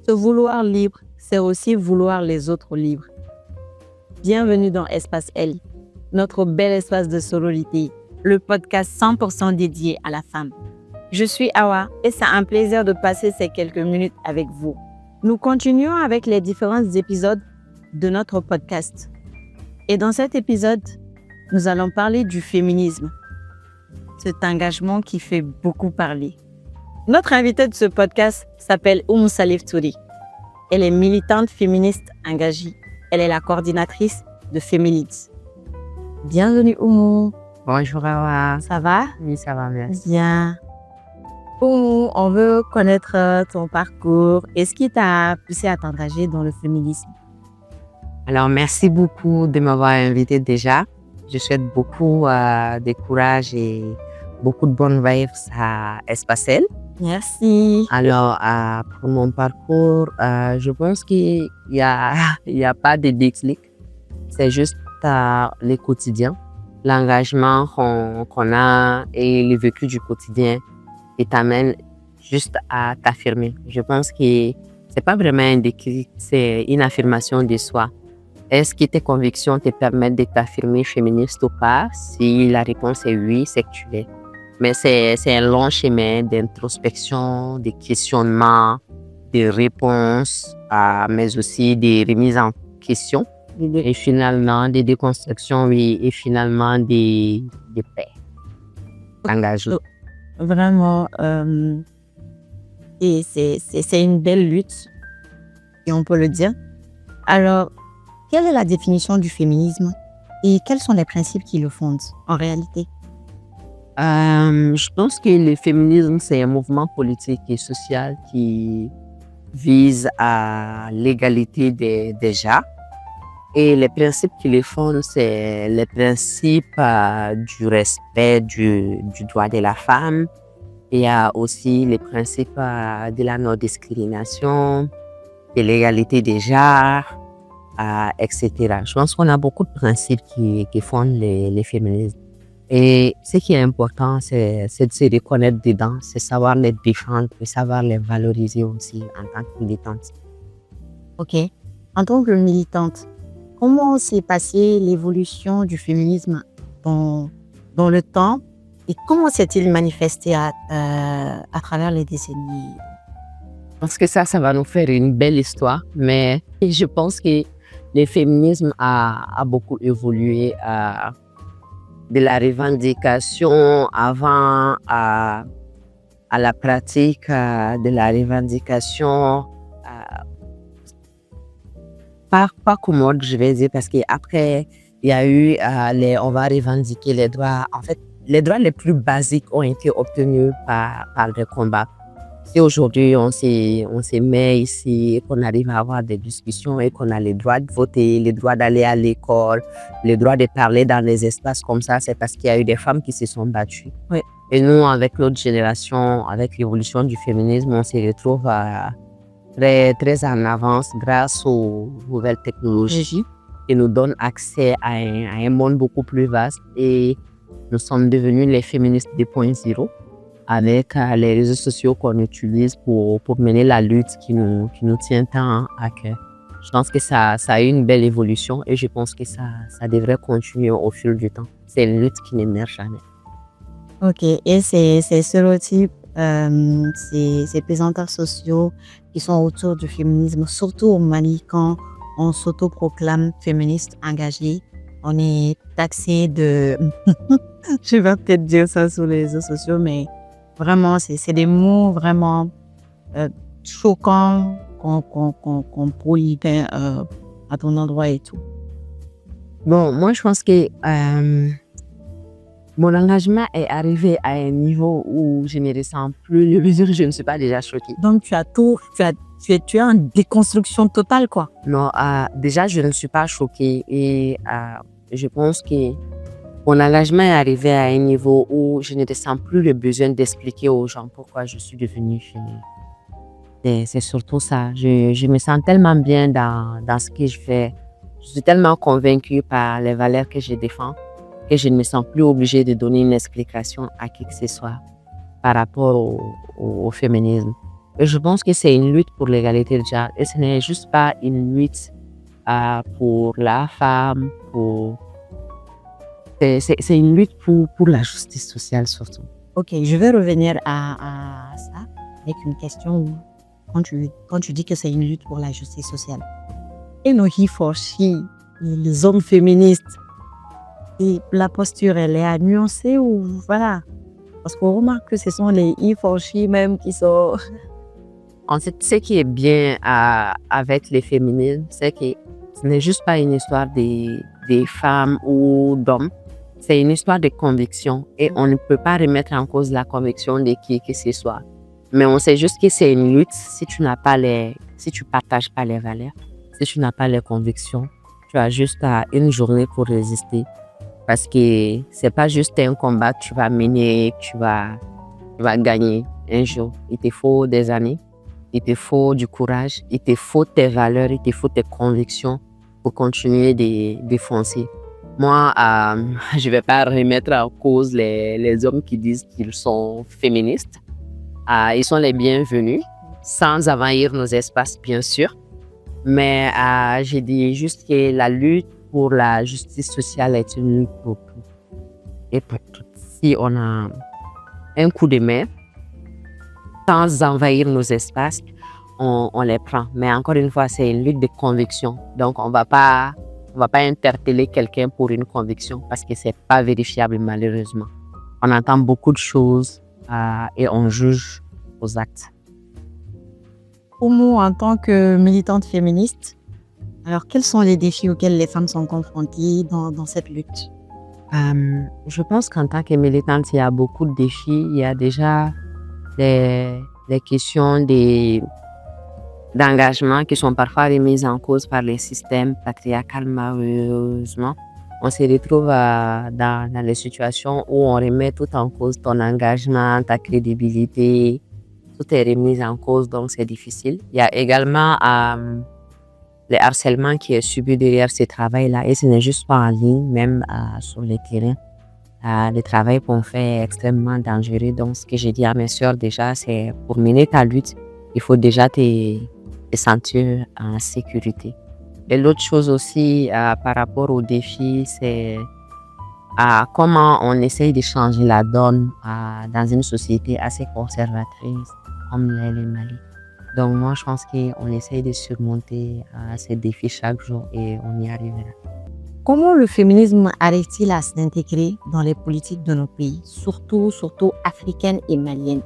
Se vouloir libre, c'est aussi vouloir les autres libres. Bienvenue dans Espace L, notre bel espace de sororité, le podcast 100% dédié à la femme. Je suis Awa et c'est un plaisir de passer ces quelques minutes avec vous. Nous continuons avec les différents épisodes de notre podcast. Et dans cet épisode, nous allons parler du féminisme, cet engagement qui fait beaucoup parler. Notre invitée de ce podcast s'appelle Oumou Salif Touri. Elle est militante féministe engagée. Elle est la coordinatrice de Fémilids. Bienvenue Oumou. Bonjour Awa. Ça va? Oui, ça va, merci. Bien. Oumou, on veut connaître ton parcours et ce qui t'a poussé à t'engager dans le féminisme. Alors, merci beaucoup de m'avoir invité déjà. Je souhaite beaucoup de courage et beaucoup de bonnes vibes à Espace L. Merci. Alors, pour mon parcours, je pense qu'il y a pas de déclic. C'est juste le quotidien, l'engagement qu'on a et le vécu du quotidien qui t'amène juste à t'affirmer. Je pense que c'est pas vraiment un déclic, c'est une affirmation de soi. Est-ce que tes convictions te permettent de t'affirmer féministe ou pas? Si la réponse est oui, c'est que tu l'es. Mais c'est un long chemin d'introspection, de questionnement, de réponses, mais aussi de remises en question. Et finalement, de déconstruction, oui, et finalement, de paix. Engagement. Vraiment, et c'est une belle lutte, et on peut le dire. Alors, quelle est la définition du féminisme et quels sont les principes qui le fondent en réalité? Je pense que le féminisme, c'est un mouvement politique et social qui vise à l'égalité des genres. Et les principes qui les fondent, c'est les principes du respect du droit de la femme. Il y a aussi les principes de la non-discrimination, de l'égalité des genres, etc. Je pense qu'on a beaucoup de principes qui fondent les féminismes. Et ce qui est important, c'est de se reconnaître dedans, c'est savoir les défendre et savoir les valoriser aussi en tant que militante. Ok. En tant que militante, comment s'est passée l'évolution du féminisme dans le temps et comment s'est-il manifesté à travers les décennies? Parce que ça va nous faire une belle histoire, mais je pense que le féminisme a beaucoup évolué de la revendication avant à la pratique de la revendication. Pas commode, je vais dire, parce qu'après, il y a eu, on va revendiquer les droits. En fait, les droits les plus basiques ont été obtenus par le combat. Si aujourd'hui, on se met ici et qu'on arrive à avoir des discussions et qu'on a le droit de voter, le droit d'aller à l'école, le droit de parler dans des espaces comme ça, c'est parce qu'il y a eu des femmes qui se sont battues. Oui. Et nous, avec l'autre génération, avec l'évolution du féminisme, on se retrouve très, très en avance grâce aux nouvelles technologies qui nous donnent accès à un monde beaucoup plus vaste. Et nous sommes devenus les féministes 2.0 avec les réseaux sociaux qu'on utilise pour mener la lutte qui nous tient tant à cœur. Je pense que ça a eu une belle évolution et je pense que ça devrait continuer au fil du temps. C'est une lutte qui ne meurt jamais. Ok, et ces stéréotypes, ces présenteurs sociaux qui sont autour du féminisme, surtout au Mali, quand on s'autoproclame féministe engagée, on est taxé de... Je vais peut-être dire ça sur les réseaux sociaux, mais vraiment, c'est des mots vraiment choquants qu'on prohibait à ton endroit et tout. Bon, moi, je pense que mon engagement est arrivé à un niveau où je ne ressens plus le besoin, je ne suis pas déjà choquée. Donc, tu es en déconstruction totale, quoi. Non, déjà, je ne suis pas choquée et je pense que mon engagement est arrivé à un niveau où je ne ressens plus le besoin d'expliquer aux gens pourquoi je suis devenue féministe. C'est surtout ça. Je me sens tellement bien dans ce que je fais. Je suis tellement convaincue par les valeurs que je défends que je ne me sens plus obligée de donner une explication à qui que ce soit par rapport au féminisme. Et je pense que c'est une lutte pour l'égalité de genre. Et ce n'est juste pas une lutte pour la femme, c'est une lutte pour la justice sociale surtout. Ok, je vais revenir à ça avec une question. Quand tu dis que c'est une lutte pour la justice sociale, et nos he-for-she, les hommes féministes, et la posture, elle est à nuancer ou voilà? Parce qu'on remarque que ce sont les he-for-she même qui sont... En fait, ce qui est bien avec les féminines, c'est que ce n'est juste pas une histoire des femmes ou d'hommes. C'est une histoire de conviction et on ne peut pas remettre en cause la conviction de qui que ce soit. Mais on sait juste que c'est une lutte si tu partages pas les valeurs, si tu n'as pas les convictions. Tu as juste une journée pour résister parce que c'est pas juste un combat que tu vas mener, que tu vas gagner un jour. Il te faut des années, il te faut du courage, il te faut tes valeurs, il te faut tes convictions pour continuer de foncer. Moi, je ne vais pas remettre en cause les hommes qui disent qu'ils sont féministes. Ils sont les bienvenus, sans envahir nos espaces, bien sûr. Mais je dis juste que la lutte pour la justice sociale est une lutte pour tout et pour toutes. Si on a un coup de main, sans envahir nos espaces, on les prend. Mais encore une fois, c'est une lutte de conviction. Donc, on ne va pas interpeller quelqu'un pour une conviction parce que ce n'est pas vérifiable malheureusement. On entend beaucoup de choses et on juge aux actes. Pour moi, en tant que militante féministe, alors quels sont les défis auxquels les femmes sont confrontées dans cette lutte? Je pense qu'en tant que militante, il y a beaucoup de défis. Il y a déjà les questions d'engagement qui sont parfois remises en cause par les systèmes patriarcaux malheureusement. On se retrouve dans les situations où on remet tout en cause, ton engagement, ta crédibilité, tout est remis en cause, donc c'est difficile. Il y a également le harcèlement qui est subi derrière ce travail-là et ce n'est juste pas en ligne, même sur le terrain. Le travail qu'on fait est extrêmement dangereux. Donc, ce que j'ai dit à mes soeurs déjà, c'est pour mener ta lutte, il faut déjà te sentir en sécurité. Et l'autre chose aussi par rapport aux défis, c'est comment on essaye de changer la donne dans une société assez conservatrice comme le Mali. Donc moi, je pense qu'on essaye de surmonter ces défis chaque jour et on y arrivera. Comment le féminisme arrive-t-il à s'intégrer dans les politiques de nos pays, surtout africaines et maliennes?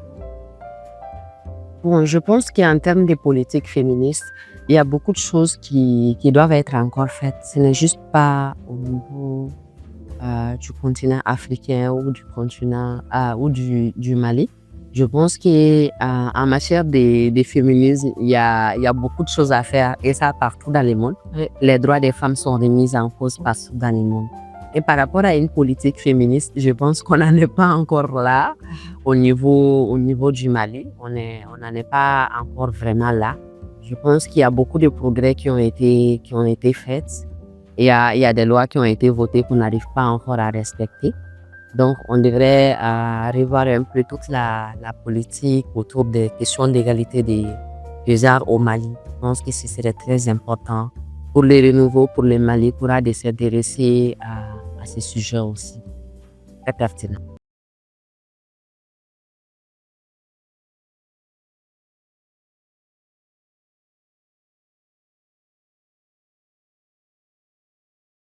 Bon, je pense qu'en termes de politique féministe, il y a beaucoup de choses qui doivent être encore faites. Ce n'est juste pas au niveau du continent africain ou du continent ou du Mali. Je pense qu'en matière de féminisme, il y a beaucoup de choses à faire et ça partout dans le monde. Les droits des femmes sont remis en cause partout dans le monde. Et par rapport à une politique féministe, je pense qu'on n'en est pas encore là au niveau du Mali. On n'en est pas encore vraiment là. Je pense qu'il y a beaucoup de progrès qui ont été faits. Il y a des lois qui ont été votées qu'on n'arrive pas encore à respecter. Donc, on devrait revoir un peu toute la politique autour des questions d'égalité des arts au Mali. Je pense que ce serait très important pour les renouveaux, pour le Mali, pour s'intéresser à ces sujets aussi. Très pertinent.